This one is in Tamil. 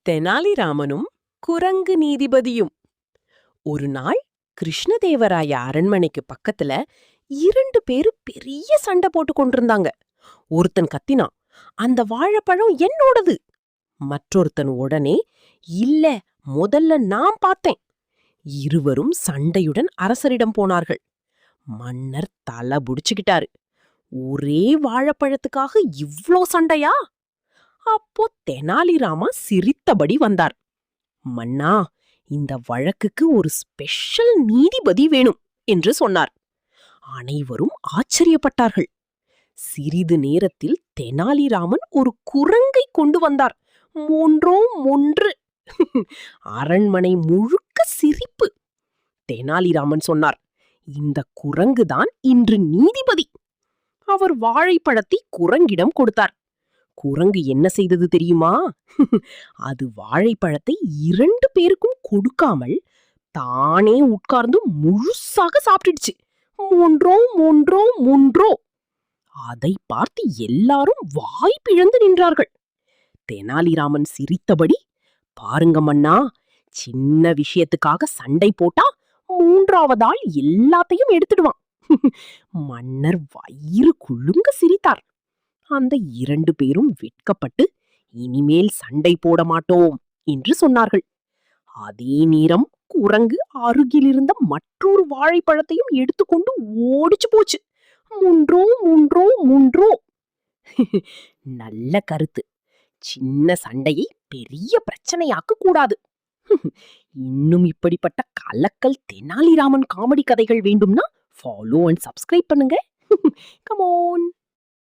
தெனாலிராமனும் குரங்கு நீதிபதியும். ஒரு நாள் கிருஷ்ணதேவராய அரண்மனைக்கு பக்கத்துல 2 பேரும் பெரிய சண்டை போட்டு கொண்டிருந்தாங்க. ஒருத்தன் கத்தினான், அந்த வாழைப்பழம் என்னோடது. மற்றொருத்தன் உடனே, இல்ல, முதல்ல நான் பார்த்தேன். இருவரும் சண்டையுடன் அரசரிடம் போனார்கள். மன்னர் தலை புடிச்சுக்கிட்டாரு. ஒரே வாழைப்பழத்துக்காக இவ்ளோ சண்டையா? அப்போ தெனாலிராமா சிரித்தபடி வந்தார். மன்னா, இந்த வழக்குக்கு ஒரு ஸ்பெஷல் நீதிபதி வேணும் என்று சொன்னார். அனைவரும் ஆச்சரியப்பட்டார்கள். சிறிது நேரத்தில் தெனாலிராமன் ஒரு குரங்கை கொண்டு வந்தார். மூன்றோ மூன்று. அரண்மனை முழுக்க சிரிப்பு. தெனாலிராமன் சொன்னார், இந்த குரங்குதான் இன்று நீதிபதி. அவர் வாழைப்பழத்தை குரங்கிடம் கொடுத்தார். குரங்கு என்ன செய்தது தெரியுமா? அது வாழைப்பழத்தை 2 பேருக்கும் கொடுக்காமல் தானே உட்கார்ந்து முழுசாக சாப்பிட்டுடுச்சு. மூன்றோ மூன்றோ மூன்றோ. அதை பார்த்து எல்லாரும் வாய் பிளந்து நின்றார்கள். தெனாலிராமன் சிரித்தபடி, பாருங்க மன்னா, சின்ன விஷயத்துக்காக சண்டை போட்டா 3வது ஆள் எல்லாத்தையும் எடுத்துடுவான். மன்னர் வயிறு குலுங்க சிரித்தார். அந்த 2 பேரும் வெட்கப்பட்டு இனிமேல் சண்டை போட மாட்டோம் என்று சொன்னார்கள். அதே நேரம் குரங்கு அருகிலிருந்த மற்றொரு வாழைப்பழத்தையும் எடுத்துக்கொண்டு ஓடிச்சு போச்சு. மூன்றோ மூன்றோ மூன்றோ. நல்ல கருத்து. சின்ன சண்டையை பெரிய பிரச்சனையாக்க கூடாது. இன்னும் இப்படிப்பட்ட கலக்கல் தெனாலிராமன் காமெடி கதைகள் வேண்டும்னா ஃபாலோ அண்ட் சப்ஸ்கிரைப் பண்ணுங்க. Come on.